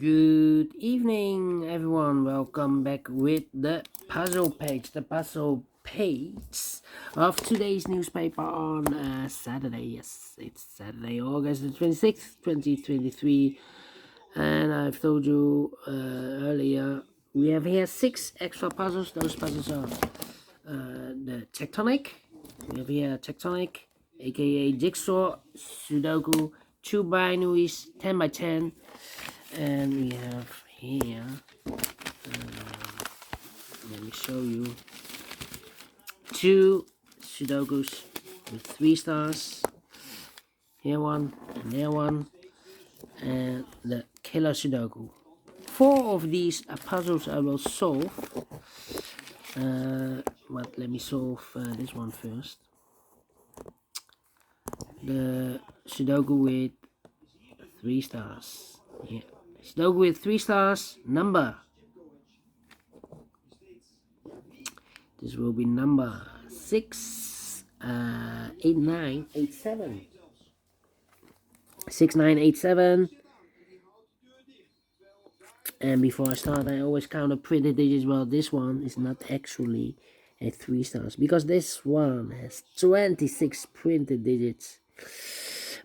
Good evening, everyone. Welcome back with the puzzle page. The puzzle page of today's newspaper on Saturday. Yes, it's Saturday, August the 26th, 2023. And I've told you earlier, we have here 6 extra puzzles. Those puzzles are the tectonic. We have here tectonic, aka jigsaw, Sudoku, 2 binaries, 10 by 10. And we have here, let me show you, 2 Sudokus with 3 stars. Here one, and there one, and the killer Sudoku. 4 of these are puzzles I will solve. But let me solve this one first. The Sudoku with 3 stars. Yeah. Sudoku with 3 stars, number. This will be number 6987. 6987. And before I start, I always count the printed digits. Well, this one is not actually a 3 stars because this one has 26 printed digits.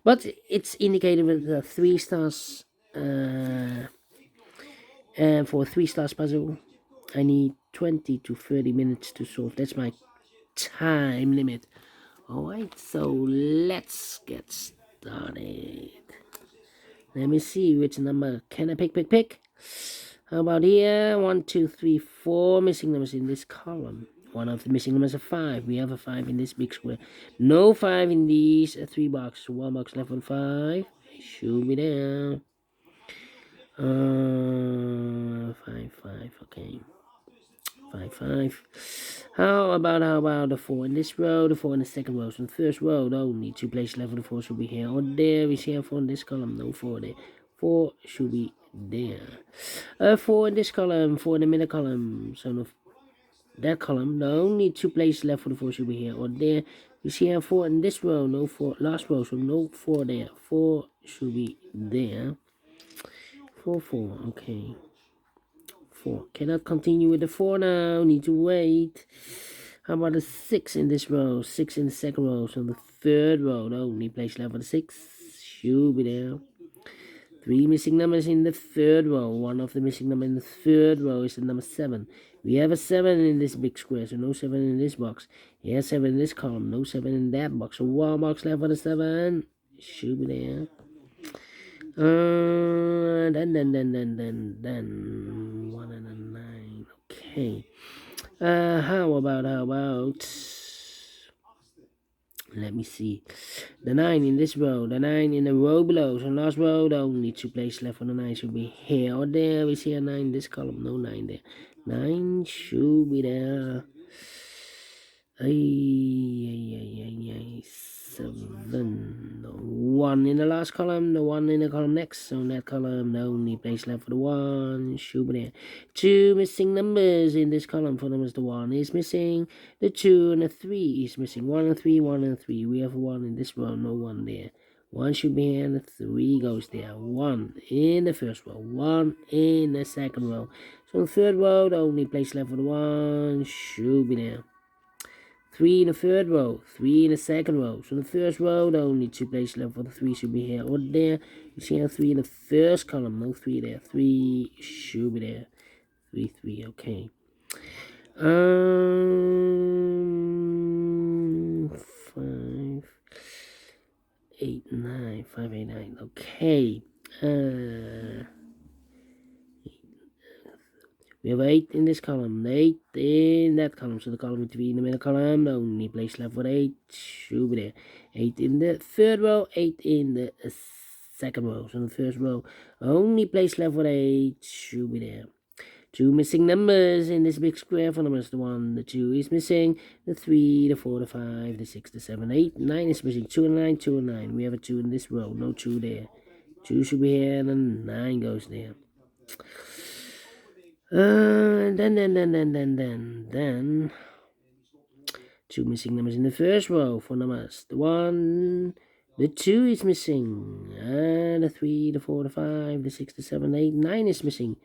But it's indicated with the 3 stars. And for a 3 stars puzzle, I need 20 to 30 minutes to solve. That's my time limit. Alright, so let's get started. Let me see which number can I pick. How about here? 1, 2, 3, 4 missing numbers in this column. One of the missing numbers is 5. We have a 5 in this big square. No 5 in these 3 boxes. 1 box left on 5. Should be there. 5, okay. 5. How about the 4 in this row, the 4 in the second row? So in the first row, only 2 places left for the 4 should be here or there. We see a 4 in this column, no 4 there. 4 should be there. 4 in this column, 4 in the middle column. So in that column, the only 2 places left for the 4 should be here or there. We see a 4 in this row, no 4, last row, so no 4 there. 4 should be there. 4, okay. 4. Cannot continue with the 4 now. Need to wait. How about the 6 in this row? 6 in the second row. So the third row. The only place left for the 6 should be there. 3 missing numbers in the third row. One of the missing numbers in the third row is the number 7. We have a 7 in this big square. So no 7 in this box. Here 7 in this column. No 7 in that box. So 1 box left for the 7. Should be there. Then 1 and a 9. Okay. How about let me see, the 9 in this row, the 9 in the row below. So last row, the only 2 places left for the 9 should be here or there. We see a 9 in this column, no 9 there. 9 should be there. 7. The 1 in the last column, the 1 in the column next. So in that column, the only place left for the 1 should be there. 2 missing numbers in this column. For them is the 1 is missing, the 2 and the 3 is missing. 1 and 3, 1 and 3. We have 1 in this row, no 1 there. 1 should be here and the 3 goes there. 1 in the first row, 1 in the second row. So in the third row, the only place left for the 1 should be there. 3 in the third row, 3 in the second row. So in the first row, the only 2 places left for the 3 should be here or there. You see how 3 in the first column, no 3 there. 3 should be there. 3, okay. 5, 8, 9, 5, 8, 9, okay. We have 8 in this column, 8 in that column, so the column with 3 in the middle column, the only place left for 8 should be there. 8 in the third row, 8 in the second row, so in the first row, only place left for 8 should be there. 2 missing numbers in this big square. For numbers, the 1, the 2 is missing, the 3, the 4, the 5, the 6, the 7, 8, 9 is missing, 2 and 9, 2 and 9. We have a 2 in this row, no 2 there. 2 should be here, and then 9 goes there. Then 2 missing numbers in the first row. For numbers, the 1, The 2 is missing. The 3, the 4, the 5, the 6, the 7, the 8, 9 is missing.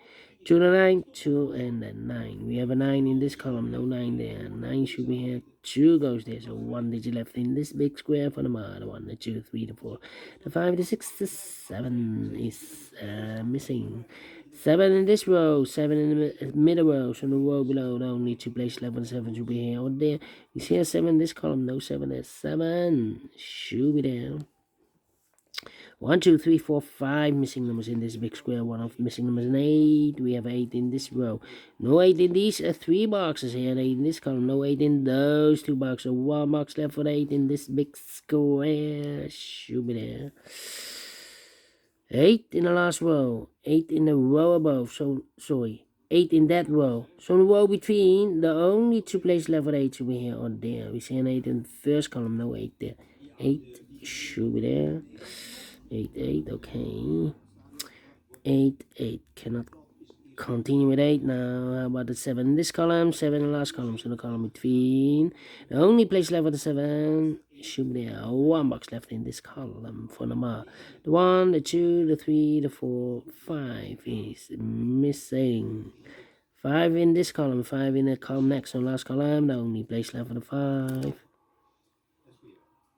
2 and 9, 2 and then 9. We have a 9 in this column, no 9 there. 9 should be here. 2 goes there, so 1 digit left in this big square for the mother. 1, the 2, the 3, the 4, the 5, the 6, the 7 is missing. 7 in this row, 7 in the middle row, so the row below, no need to place 11, 7 should be here or there. You see a 7 in this column, no 7 there. 7 should be there. 1, 2, 3, 4, 5 missing numbers in this big square. One of missing numbers is 8. We have 8 in this row. No 8 in these 3 boxes here. 8 in this column. No 8 in those 2 boxes. So 1 box left for 8 in this big square. Should be there. 8 in the last row. 8 in the row above. So, sorry. 8 in that row. So the row between, the only 2 places left for 8 should be here or there. We see an 8 in the first column. No 8 there. 8 should be there. 8, 8, okay. 8, 8, cannot continue with 8 now. How about the 7 in this column? 7 in the last column, so the column between. The only place left for the 7 should be there. 1 box left in this column for number. The 1, the 2, the 3, the 4, 5 is missing. 5 in this column, 5 in the column next, so last column. The only place left for the 5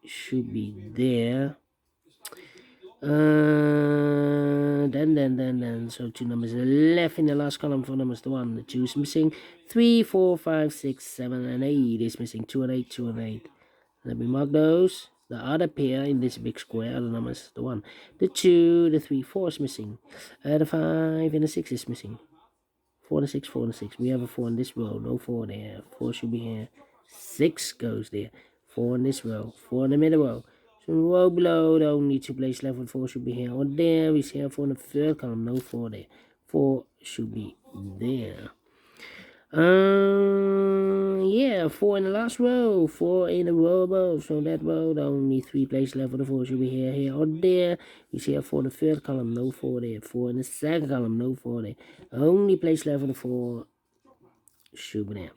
should be there. Then. So 2 numbers left in the last column for numbers. The 1, the 2 is missing. 3, 4, 5, 6, 7, and 8 is missing. 2 and 8, 2 and 8. Let me mark those. The other pair in this big square are the numbers. The 1, the 2, the 3, 4 is missing. The 5 and the 6 is missing. 4 and 6, 4 and 6. We have a 4 in this row. No 4 there. 4 should be here. 6 goes there. 4 in this row. 4 in the middle row. So the row below, the only 2 places left with 4 should be here or there. We see a 4 in the third column, no 4 there. 4 should be there. Yeah, 4 in the last row, 4 in the row above. So that row, the only 3 places left for the 4 should be here or there. We see a 4 in the third column, no 4 there. 4 in the second column, no 4 there. Only place left for the 4 should be there.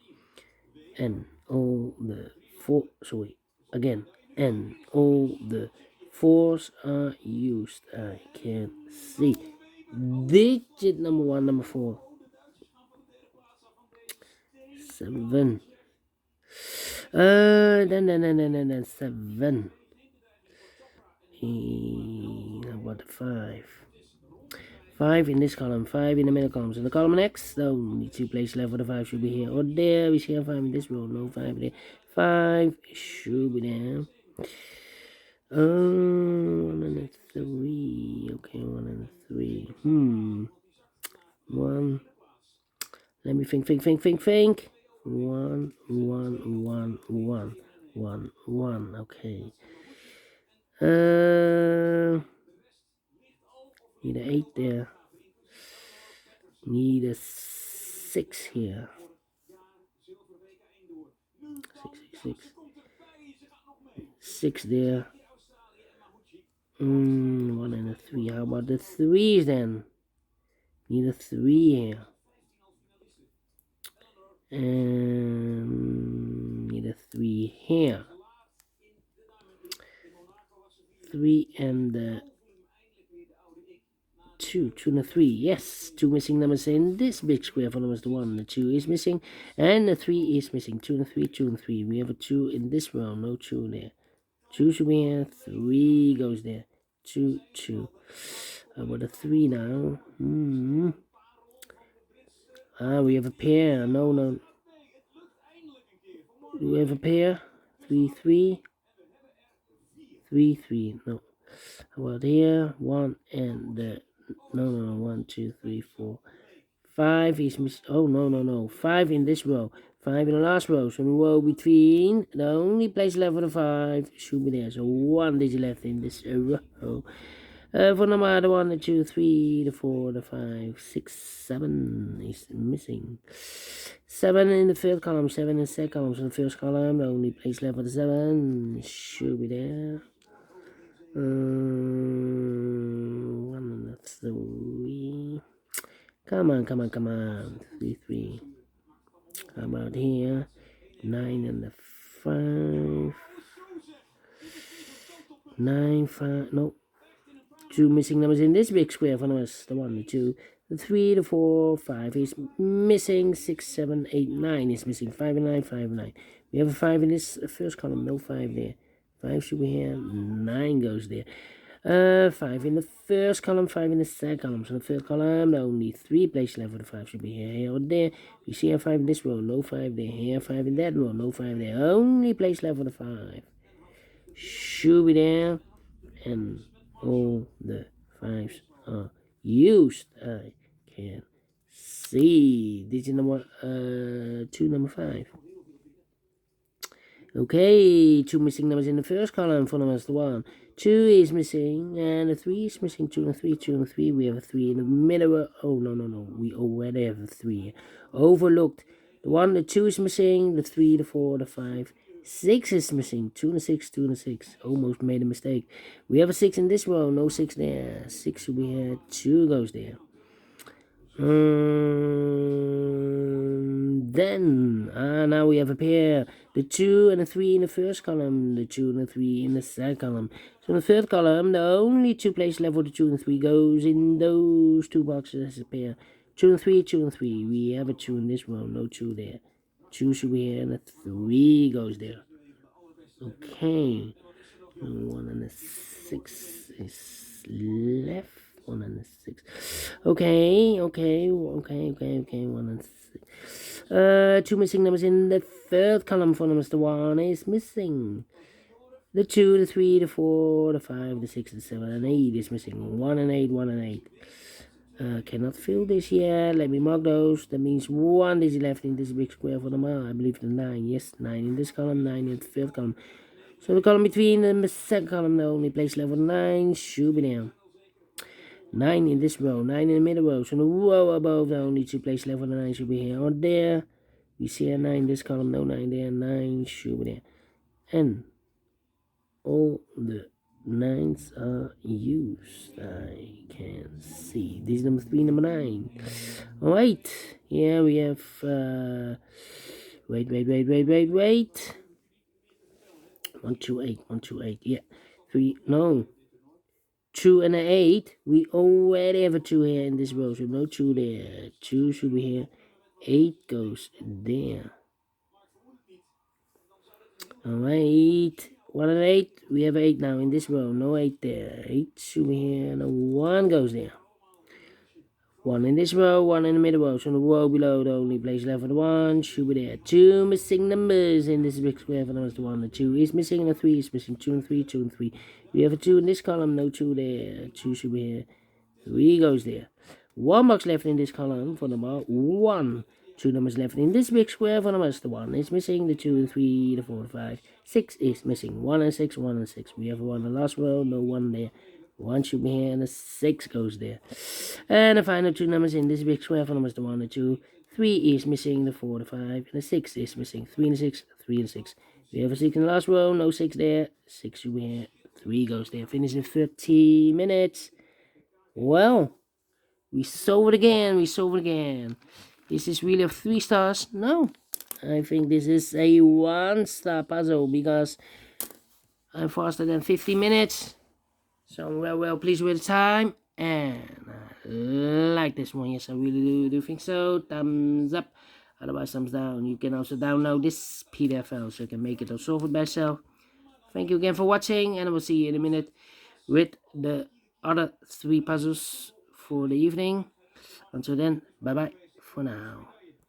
And all the 4, sorry, again. And all the 4s are used. I can see. Digit number 1, number 4. 7. Then 7. How about the 5? 5 in this column, 5 in the middle column. So the column next, the only 2 places left for the 5 should be here or there. We see a 5 in this row, no 5 there. 5 should be there. 1 and 3. Okay, 1 and 3. 1. Let me think. 1, 1, 1, 1, 1, 1. Okay. Need an 8 there. Need a 6 here. 6. 6 there. 1 and a 3. How about the 3s then? Need a 3 here. And need a 3 here. 3 and the 2 and a 3. Yes, 2 missing numbers in this big square for numbers. The 1, the 2 is missing, and the 3 is missing. 2 and a 3, 2 and 3. We have a 2 in this row, no 2 there. 2 should be here, 3 goes there. 2, 2. How about a 3 now? We have a pair. No. Do we have a pair? 3, 3. 3, 3. No. How about here? 1 and the... No. 1, 2, 3, 4. 5 is missing. Oh, no. 5 in this row. 5 in the last row. So the row between, the only place left for the 5 should be there. So 1 digit left in this row. For number the 1, the 2, 3, the 4, the 5, 6, 7 is missing. 7 in the third column, 7 in the second column. So the first column, the only place left for the 7 should be there. 1 and 3. Come on. 3. How about here? 9 and the 5. 9, 5, no. 2 missing numbers in this big square for us. The 1, the 2, the 3, the 4, 5 is missing. 6, 7, 8, 9 is missing. 5 and 9, 5 and 9. We have a 5 in this first column, no 5 there. 5 should be here, 9 goes there. 5 in the first column, 5 in the second column. So the third column, only 3 places left for the 5 should be here or there. You see a 5 in this row, no 5 there. Here, 5 in that row, no 5 there. Only place left for the 5 should be there. And all the 5s are used. I can see. Digit number 2, number 5. Okay, 2 missing numbers in the first column for numbers. The 1, 2 is missing, and the 3 is missing. 2 and 3, 2 and 3. We have a 3 in the middle. Oh, no. We already have a 3. Overlooked. The 1, the 2 is missing. The 3, the 4, the 5. 6 is missing. 2 and a 6, 2 and a 6. Almost made a mistake. We have a 6 in this row. No 6 there. 6 should be here. 2 goes there. Then, now we have a pair. The 2 and the 3 in the first column. The 2 and the 3 in the second column. So in the third column, the only 2 places left for the 2 and 3 goes in those 2 boxes as a pair. 2 and 3, 2 and 3. We have a 2 in this row. No 2 there. 2 should be here and a 3 goes there. Okay. 1 and a 6 is left. 1 and a 6. Okay. 1 and 6. 2 missing numbers in the third column for numbers. The 1 is missing. The 2, the 3, the 4, the 5, the 6, the 7, and 8 is missing. 1 and 8, 1 and 8. Cannot fill this yet. Let me mark those. That means 1 is left in this big square for number. I believe the 9. Yes, 9 in this column, 9 in the third column. So the column between the second column, the only place left for 9 should be there. 9 in this row, 9 in the middle row. So the row above, the only 2 places left for the 9 should be here or there. We see a 9 in this column, no 9 there. 9 should be there. And all the 9s are used. I can see. This is number 3, number 9. Alright. Here we have wait. 128. Yeah. 3. No. 2 and an 8. We already have a 2 here in this row. So no 2 there. 2 should be here. 8 goes there. Alright. 1 and 8. We have 8 now in this row. No 8 there. 8 should be here. No 1 goes there. 1 in this row, 1 in the middle row. So the row below, the only place left for the 1 should be there. 2 missing numbers in this big square for numbers. The 1, the 2 is missing, and the 3 is missing. 2 and 3, 2 and 3. We have a 2 in this column, no 2 there. 2 should be here. 3 goes there. 1 box left in this column for number 1. 2 numbers left in this big square for numbers. The 1 is missing, the 2 and 3, the 4 and 5. 6 is missing. 1 and 6, 1 and 6. We have 1 in the last row, no 1 there. 1 should be here, and a 6 goes there. And the final 2 numbers in this big square for numbers. The 1 and 2. 3 is missing, the 4, the 5, and the 6 is missing. 3 and the 6, 3 and 6. We have a 6 in the last row, no 6 there. 6 should be here, 3 goes there. Finish in 30 minutes. Well, we solve it again. Is this really a 3 stars? No. I think this is a 1-star puzzle because I'm faster than 50 minutes. So I'm well pleased with the time, and I like this one. Yes, I really do think so. Thumbs up, otherwise thumbs down. You can also download this PDF file so you can make it or solve it by yourself. Thank you again for watching, and I will see you in a minute with the other 3 puzzles for the evening. Until then, bye bye for now.